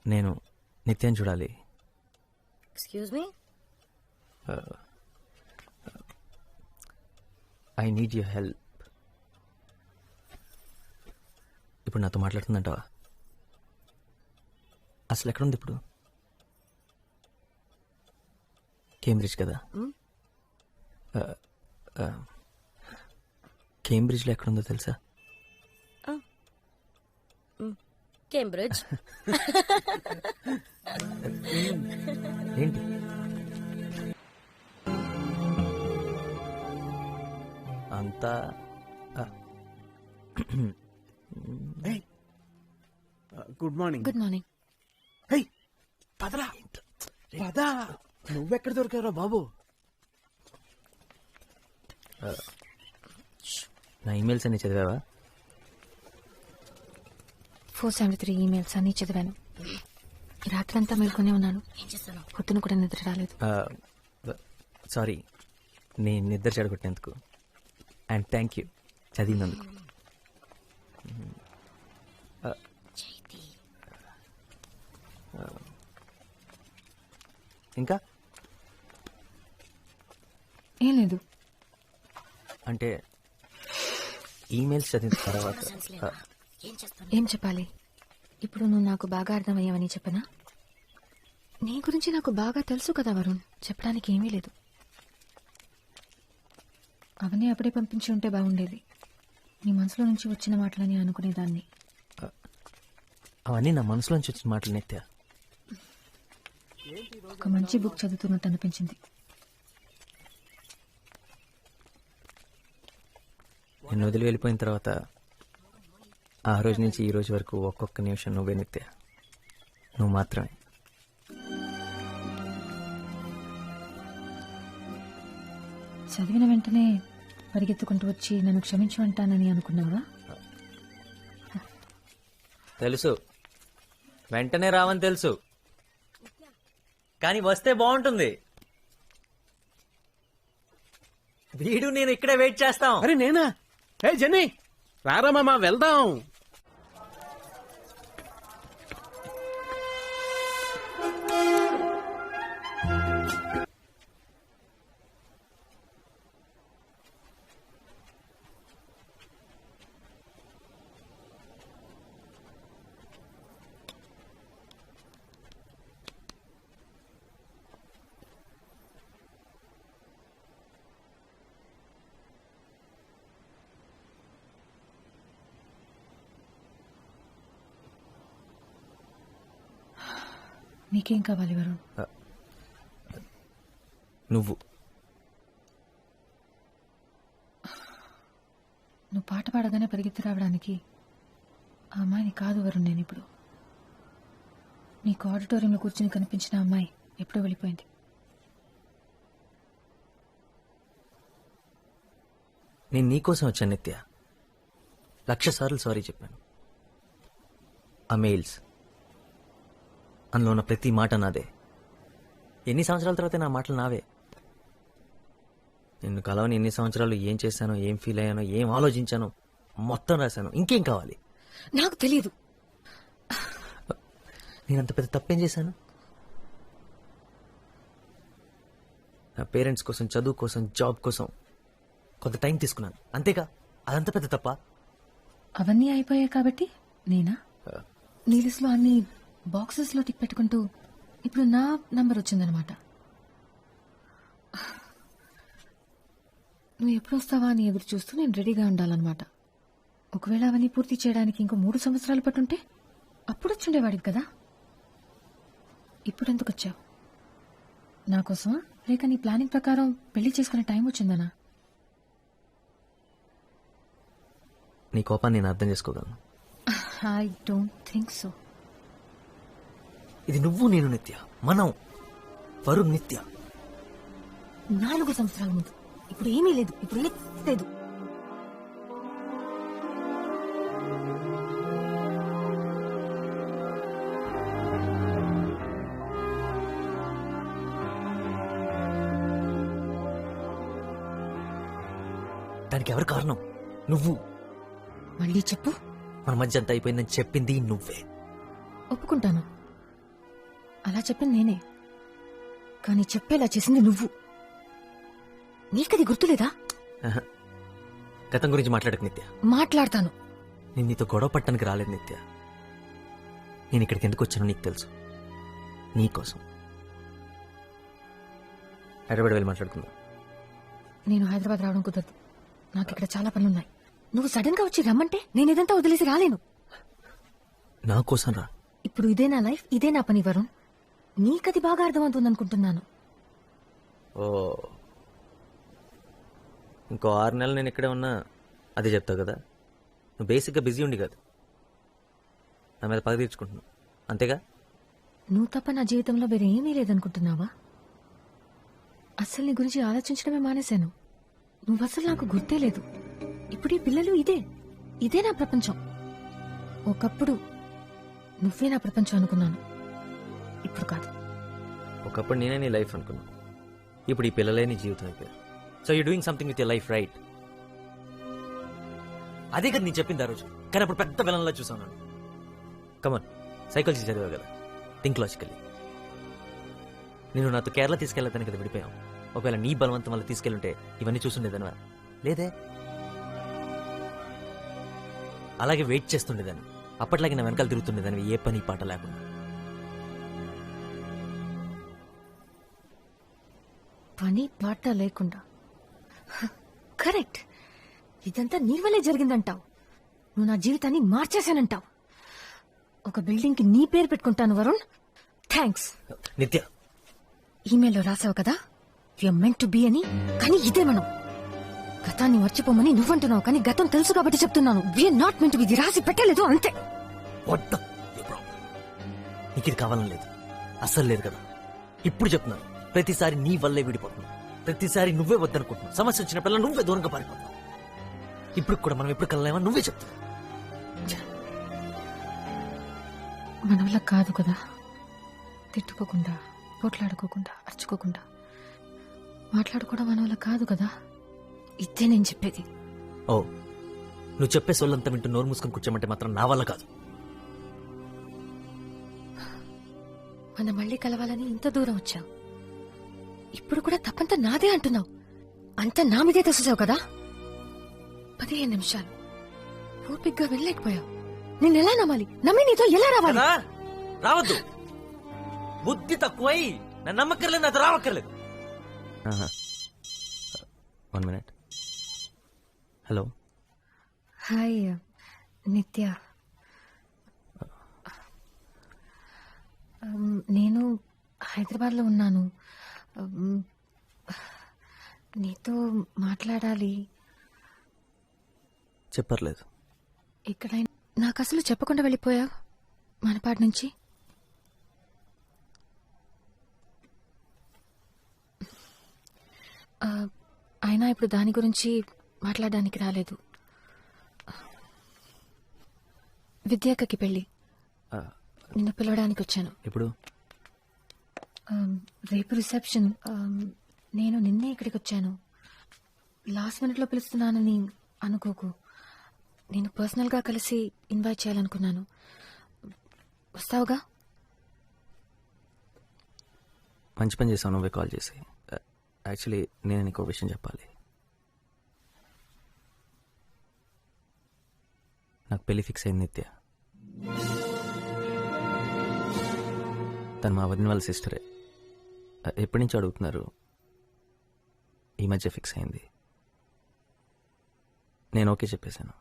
నేను నిత్యం చూడాలి. Excuse me. I need your help. ఇప్పుడు నాతో మాట్లాడుతుందంటావా? అసలు ఎక్కడుంది ఇప్పుడు? కేంబ్రిడ్జ్ కదా. కేంబ్రిడ్జ్లో ఎక్కడుందో తెలుసా? కేంబ్రిడ్జ్. ఏంటి? అంతా గుడ్ మార్నింగ్. Good morning. పదరా పదా. నువ్వెక్కడ దొరికావురా బాబు? నా ఈమెయిల్స్ అన్ని చదివావా? 473 ఈమెయిల్స్ అన్ని చదివాను. ఈ రాత్రంతా మేల్కొనే ఉన్నాను. పొద్దున కూడా నిద్ర రాలేదు. సారీ, నేను నిద్ర చెడగొట్టినందుకు. అండ్ థ్యాంక్ యూ చదివినందుకు. ఇంకా ఏం లేదు. అంటే ఈమెయిల్స్ చదివిన తర్వాత ఏం చెప్పాలి? ఇప్పుడు నువ్వు నాకు బాగా అర్థమయ్యావని చెప్పనా? నీ గురించి నాకు బాగా తెలుసు కదా వరుణ్, చెప్పడానికి ఏమీ లేదు. అవన్నీ అప్పుడే పంపించి ఉంటే బాగుండేది. నీ మనసులో నుంచి వచ్చిన మాటలని అనుకునేదాన్ని. అవన్నీ నా మనసులోంచి వచ్చిన మాటలు నిత్య. ఒక మంచి బుక్ చదువుతున్నట్టు అనిపించింది. నేను వదిలి వెళ్ళిపోయిన తర్వాత ఆ రోజు నుంచి ఈ రోజు వరకు ఒక్కొక్క నిమిషం నువ్వే నిత్య, నువ్వు మాత్రమే. చదివిన వెంటనే పరిగెత్తుకుంటూ వచ్చి నన్ను క్షమించు అంటానని అనుకున్నావా? తెలుసు, వెంటనే రావని తెలుసు, కానీ వస్తే బాగుంటుంది. వీడు నేను ఇక్కడే వెయిట్ చేస్తాం. అరే నేనా? హే జెన్నీ, రారా మామ, వెళ్దాం. మీకేం కావాలి వరుణ్? నువ్వు నువ్వు పాట పాడగానే పరిగెత్తి రావడానికి ఆ అమ్మాయిని కాదు వరుణ్ నేను ఇప్పుడు. నీకు ఆడిటోరియంలో కూర్చుని కనిపించిన అమ్మాయి ఎప్పుడో వెళ్ళిపోయింది. నేను నీకోసం వచ్చాను నిత్య. 1,00,000 సార్లు సారీ చెప్పాను. ఆ మెయిల్స్, అందులో ఉన్న ప్రతి మాట నాదే. ఎన్ని సంవత్సరాల తర్వాత నా మాటలు నావే. నిన్ను కలవని ఎన్ని సంవత్సరాలు ఏం చేశానో, ఏం ఫీల్ అయ్యానో, ఏం ఆలోచించానో మొత్తం రాశాను. ఇంకేం కావాలి? నాకు తెలియదు. నేనంత పెద్ద తప్పేం చేశాను? నా పేరెంట్స్ కోసం, చదువు కోసం, జాబ్ కోసం కొంత టైం తీసుకున్నాను, అంతేగా. అదంత పెద్ద తప్ప? అవన్నీ అయిపోయాయి కాబట్టి నేనా నీ లిస్ట్లో అన్ని బాక్సెస్లో టిక్ పెట్టుకుంటూ ఇప్పుడు నా నంబర్ వచ్చిందనమాట. నువ్వు ఎప్పుడు వస్తావా అని ఎదురు చూస్తూ నేను రెడీగా ఉండాలన్నమాట. ఒకవేళ అవన్నీ పూర్తి చేయడానికి ఇంకో 3 సంవత్సరాలు పట్టుంటే అప్పుడు వచ్చుండేవాడివి కదా. ఇప్పుడు ఎందుకు వచ్చావు? నా కోసమా, లేక నీ ప్లానింగ్ ప్రకారం పెళ్లి చేసుకునే టైం వచ్చిందనా? నీ కోపాన్ని నేను అర్థం చేసుకోగలను. I don't think so. ఇది నువ్వు నేను నిత్య, మనం వరుణ్ నిత్య. 4 సంవత్సరాల ముందు. ఇప్పుడు ఏమీ లేదు, ఇప్పుడు ఏమీ లేదు. దానికి ఎవరు కారణం? నువ్వు. మళ్ళీ చెప్పు. మన మధ్య అంతా అయిపోయిందని చెప్పింది నువ్వే. ఒప్పుకుంటాను, అలా చెప్పింది నేనే. కానీ చెప్పేలా చేసింది నువ్వు. నీకది గుర్తులేదా? ఆహా. గతం గురించి మాట్లాడకు నిత్య. మాట్లాడతాను. నేను నీతో గొడవ పట్టడానికి రాలేదు నిత్య. నేను ఇక్కడికి ఎందుకు వచ్చానో నీకు తెలుసు. నీకోసం. హైదరాబాద్ వెళ్ళి మాట్లాడుకుందాం. నేను హైదరాబాద్ రావడం కుదరదు. నాకు ఇక్కడ చాలా పనులున్నాయి. నువ్వు సడన్ గా వచ్చి రమ్మంటే నేను ఇదంతా వదిలేసి రాలేను. నా కోసం రా. ఇప్పుడు ఇదే నా లైఫ్, ఇదే నా పని వరుణ్. నీకది బాగా అర్థమవుతుంది అనుకుంటున్నాను. ఓ, ఇంకో 6 నెలలు నేను ఇక్కడే ఉన్నా అదే చెప్తావు కదా. నువ్వు బేసిక్గా బిజీ ఉండి కాదు, నా మీద పగ తీర్చుకుంటున్నావు, అంతేగా. నువ్వు తప్ప నా జీవితంలో వేరే ఏమీ లేదనుకుంటున్నావా? అసలు నీ గురించి ఆలోచించడమే మానేశాను. నువ్వు అసలు నాకు గుర్తే లేదు. ఇప్పుడు ఈ పిల్లలు ఇదే నా ప్రపంచం. ఒకప్పుడు నువ్వే నా ప్రపంచం అనుకున్నాను, ఇప్పుడు కాదు. ఒకప్పుడు నేనే నీ లైఫ్ అనుకున్నా, ఇప్పుడు ఈ పిల్లలే నీ జీవితం అయిపోయారు. So you doing something with your life, right? అదే కదా నేను చెప్పింది ఆ రోజు, కానీ అప్పుడు పెద్ద విలన్లా చూసాను నన్ను. కమన్, సైకాలజీ చదివా కదా, థింక్ లాజికల్లీ. నేను నాతో కేరళ తీసుకెళ్ళతాను కదా విడిపోయాం. ఒకవేళ నీ బలవంతం వల్ల తీసుకెళ్ళుంటే ఇవన్నీ చూస్తుండేదనవా? లేదే. అలాగే వెయిట్ చేస్తుండేదాన్ని, అప్పట్లాగే నా వెనకాల తిరుగుతుండేదాన్ని, ఏ పని పాట లేకుండా. పని పాట లేకుండా? కరెక్ట్. ఇదంతా నీ వల్లే జరిగిందంటావు. నువ్వు నా జీవితాన్ని మార్చేశానంటావు. ఒక బిల్డింగ్ కి నీ పేరు పెట్టుకుంటాను వరుణ్. థ్యాంక్స్. నిత్య, ఈమెయిల్లో రాసావు కదా యూఆర్ మెంట్ టు బి అని, కానీ ఇదే మనం. గతాన్ని మర్చిపోమని నువ్వంటున్నావు, కానీ గతం తెలుసు కాబట్టి చెప్తున్నాను. We are not meant to be. ఇది రాసి పెట్టలేదు, అంతే. నీకు ఇది కావాలని లేదు, అస్సలు లేదు కదా. ఇప్పుడు చెప్తున్నాను, ప్రతిసారి నీ వల్లే విడిపోతున్నావు, ప్రతిసారి నువ్వే వద్దనుకుంటున్నావు. సమస్య వచ్చినప్పుడల్లా నువ్వే దూరంగా పారిపోతున్నావు. ఇప్పుడు కూడా మనం ఎప్పుడు కలలేమని నువ్వే చెప్తున్నావు. మన వల్ల కాదు కదా, తిట్టుకోకుండా, పోట్లాడుకోకుండా, అరుచుకోకుండా మాట్లాడుకోవడం మన వల్ల కాదు కదా. ఇదే నేను చెప్పేది. ఓ, నువ్వు చెప్పే సొల్లంతా వింటూ నోరు మూసుకొని కూర్చోమంటే మాత్రం నా వల్ల కాదు. మనం మళ్ళీ కలవాలని ఇంత దూరం వచ్చావు, ఇప్పుడు కూడా తప్పంతా నాదే అంటున్నావు. అంతా నా మీదే తెచ్చావు కదా. 15 నిమిషాలు ఓపిగ్గా వెళ్ళలేకపోయావు. నేను ఎలా నమ్మాలి? నమ్మి నీతో ఎలా రావాలి? రావద్దు, బుద్ధి తక్కువై నన్ను నమ్మక్కర్లేదు, నాతో రావక్కర్లేదు. 1 minute. హలో. హాయ్ నిత్య. నేను హైదరాబాద్లో ఉన్నాను. నీతో మాట్లాడాలి. చెప్పర్లేదు. ఎక్కడైనా నాకు అసలు చెప్పకుండా వెళ్ళిపోయావు మనపాటి నుంచి. అయినా ఇప్పుడు దాని గురించి మాట్లాడడానికి రాలేదు. విద్యాకకి పెళ్ళి, నిన్ను పిలవడానికి వచ్చాను. ఇప్పుడు రేపు రిసెప్షన్. నేను నిన్నే ఇక్కడికి వచ్చాను. లాస్ట్ మినిట్లో పిలుస్తున్నానని అనుకోకు. నేను పర్సనల్గా కలిసి ఇన్వైట్ చేయాలనుకున్నాను. వస్తావుగా? మంచి పని చేసావు నువ్వే కాల్ చేసి. యాక్చువల్లీ నేను నీకు విషయం చెప్పాలి. నాకు పెళ్లి ఫిక్స్ అయింది నిత్య. తను మా వదిన వాళ్ళ సిస్టరే. ఎప్పటి నుంచి అడుగుతున్నారు. ఈ మధ్య ఫిక్స్ అయింది. నేను ఓకే చెప్పేశాను.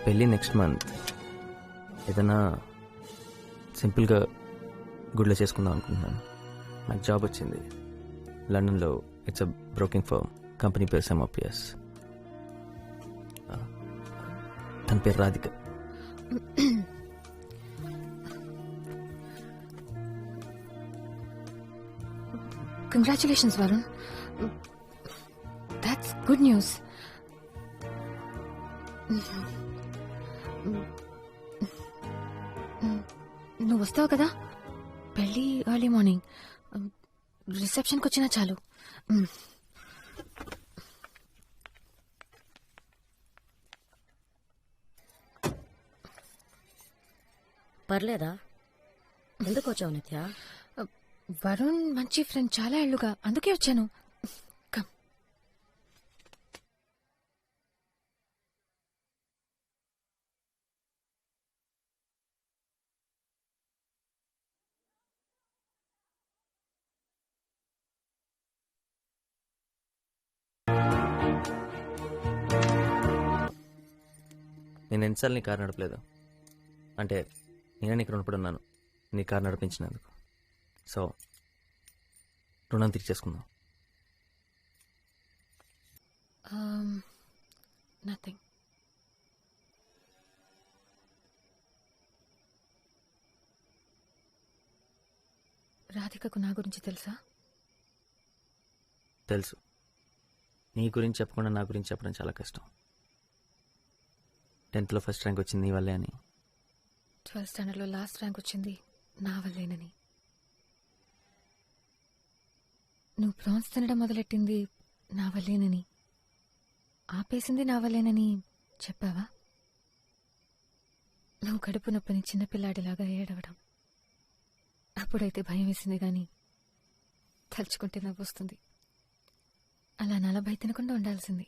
పెళ్ళి నెక్స్ట్ మంత్. ఏదైనా సింపుల్గా గుడిలో చేసుకుందాం అనుకుంటున్నాను. నాకు జాబ్ వచ్చింది లండన్లో. It's a broking firm. Company పేరు సెమోపియస్. తన పేరు Radhika. Congratulations Varun, that's good news. నువ్వు వస్తావు కదా పెళ్ళి ఎర్లీ మార్నింగ్. రిసెప్షన్కి వచ్చినా చాలు. పర్లేదా? ఎందుకు వచ్చావు నిత్య? వరుణ్ మంచి ఫ్రెండ్, చాలా ఏళ్లుగా, అందుకే వచ్చాను. కమ్. నేను ఎన్నిసార్లు నీ కారు నడపలేదు. అంటే నేనే నీకు రుణపడి ఉన్నాను నీ కారు నడిపించినందుకు. సో రుణం తీర్చేసుకుందాం. నథింగ్. రాధికకు నా గురించి తెలుసా? తెలుసు. నీ గురించి చెప్పకుండా నా గురించి చెప్పడం చాలా కష్టం. 10th ఫస్ట్ ర్యాంక్ వచ్చింది నీ వల్లే అని. 12th స్టాండర్డ్లో లాస్ట్ ర్యాంక్ వచ్చింది నా వల్లేనని. నువ్వు ప్రాన్స్ తినడం మొదలెట్టింది నా వల్లేనని, ఆపేసింది నా వల్లేనని చెప్పావా? నువ్వు కడుపు నొప్పిని చిన్నపిల్లాడిలాగా ఏడవడం, అప్పుడైతే భయం వేసింది కానీ తలుచుకుంటే నవ్వొస్తుంది. అలా 40 తినకుండా ఉండాల్సింది.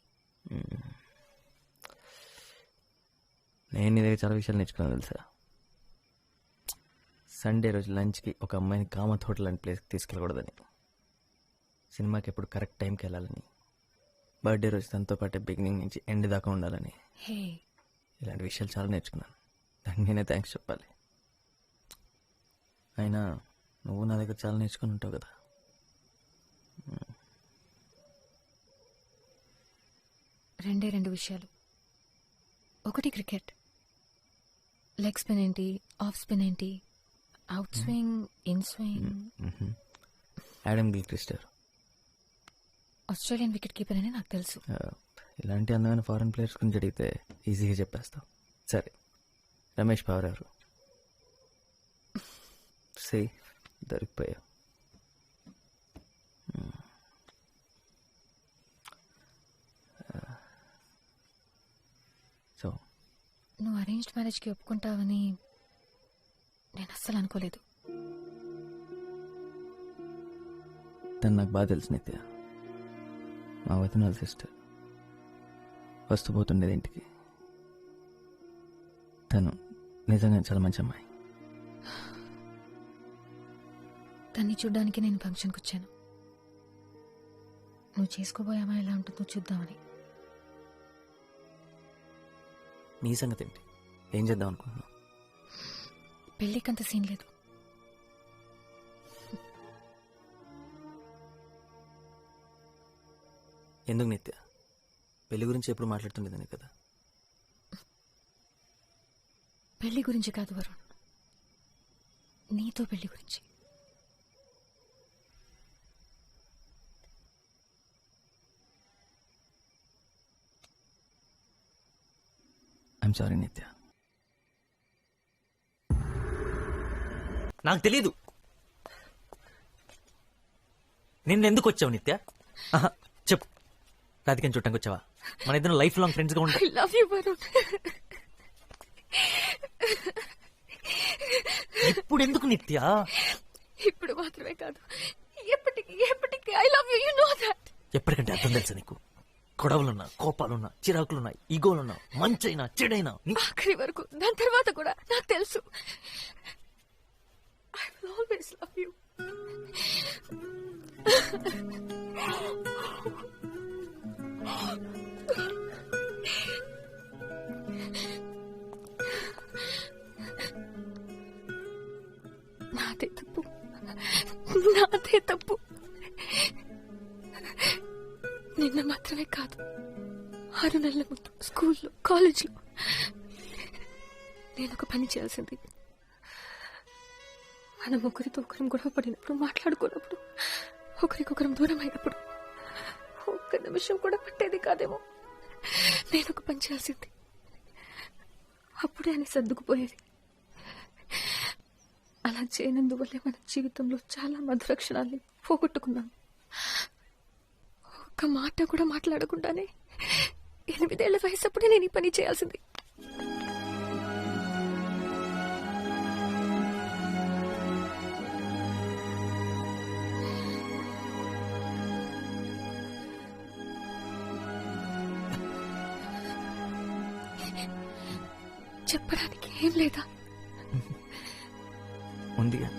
నేను నీ దగ్గర చాలా విషయాలు నేర్చుకున్నాను తెలుసా. సండే రోజు లంచ్కి ఒక అమ్మాయిని కామత్ హోటల్ లాంటి ప్లేస్కి తీసుకెళ్ళకూడదని, సినిమాకి ఎప్పుడు కరెక్ట్ టైంకి వెళ్ళాలని, బర్త్డే రోజు తనతో పాటే బిగినింగ్ నుంచి ఎండ్ దాకా ఉండాలని, ఇలాంటి విషయాలు చాలా నేర్చుకున్నాను. దానికి నేనే థ్యాంక్స్ చెప్పాలి. అయినా నువ్వు నా దగ్గర చాలా నేర్చుకుని ఉంటావు కదా. రెండు విషయాలు. ఒకటి క్రికెట్. లెగ్ స్పిన్ ఏంటి, ఆఫ్ స్పిన్ ఏంటి, out swing, in swing. Adam గిల్క్రిస్టర్ ఆస్ట్రేలియన్ వికెట్ కీపర్ అని నాకు తెలుసు. ఇలాంటి అందమైన ఫారెన్ ప్లేయర్స్ గురించి అడిగితే ఈజీగా చెప్పేస్తావు. సరే, రమేష్ పవర్ ఎవరు? సే దొరికిపోయా. సో నువ్వు అరేంజ్డ్ మ్యారేజ్కి ఒప్పుకుంటావని నేను అస్సలు అనుకోలేదు. తను నాకు బాగా తెలుసు నిత్య. మా వదిన వాళ్ళ సిస్టర్. వస్తూ పోతుండేది ఇంటికి. తను నిజంగా చాలా మంచి అమ్మాయి. తన్ని చూడ్డానికి నేను ఫంక్షన్కి వచ్చాను. నువ్వు చేసుకోబోయే అమ్మాయి ఎలా ఉంటుందో చూద్దామని. నీ సంగతి ఏంటి? ఏం చేద్దాం అనుకుంటున్నావు? పెళ్ళికంత సీన్ లేదు. ఎందుకు నిత్య? పెళ్లి గురించి ఎప్పుడు మాట్లాడుతుండేదాన్ని కదా. పెళ్లి గురించి కాదు వరుణ్, నీతో పెళ్లి గురించి. ఐఎమ్ సారీ నిత్య. నాకు తెలీదు నిన్నెందుకు వచ్చావు నిత్య. చెప్పు, రాధికని చుట్టానికి వచ్చావా? మన ఇద్దరు లైఫ్ లాంగ్ ఫ్రెండ్స్ గా ఉంటాం. I love you, Varun. ఇప్పుడు ఎందుకు నిత్య? ఇప్పుడు మాత్రమే కాదు, ఎప్పటికీ ఎప్పటికీ I love you. You know that. ఎప్పటికంటే అర్థం తెలుసా నీకు? గొడవలున్నా, కోపాలున్నా, చిరాకులున్నా, ఈగోలున్నా, మంచైనా చెడైనా ఆఖరి వరకు, దాని తర్వాత కూడా నాకు తెలుసు. I will always love you. నాదే తప్పు, నాదే తప్పు. నిన్న మాత్రమే కాదు, 6 నెలల ముందు స్కూల్లో, కాలేజ్లో నేను ఒక పని చేయాల్సింది. మనం ఒకరితో ఒకరం గొడవ పడినప్పుడు, మాట్లాడుకున్నప్పుడు, ఒకరికొకరం దూరం అయినప్పుడు ఒక్క నిమిషం కూడా పట్టేది కాదేమో. నేను ఒక పని చేయాల్సింది. అప్పుడే అని సర్దుకుపోయేది. అలా చేయనందువల్లే మన జీవితంలో చాలా మధుర క్షణాల్ని పోగొట్టుకున్నాం. ఒక్క మాట కూడా మాట్లాడకుండానే 8 ఏళ్ల వయసప్పుడే నేను ఈ పని చేయాల్సింది. చెప్పడానికి ఏం లేదా? ఉందిగా.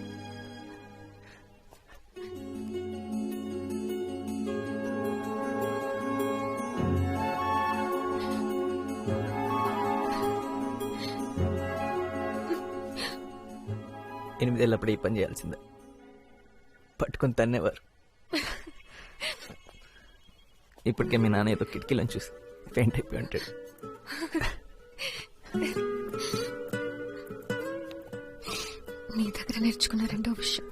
ఎనిమిదేళ్ళప్పుడు ఈ పని చేయాల్సిందే. పట్టుకుని తన్నేవారు. ఇప్పటికే మీ నాన్న ఏదో కిటికీలను చూసి పెయింట్ అయిపోయి ఉంటాడు. నీ దగ్గర నేర్చుకున్న రెండో విషయం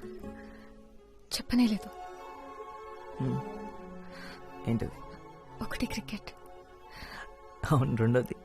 చెప్పనే లేదు. ఏంటది? ఒకటి క్రికెట్, అవును, రెండోది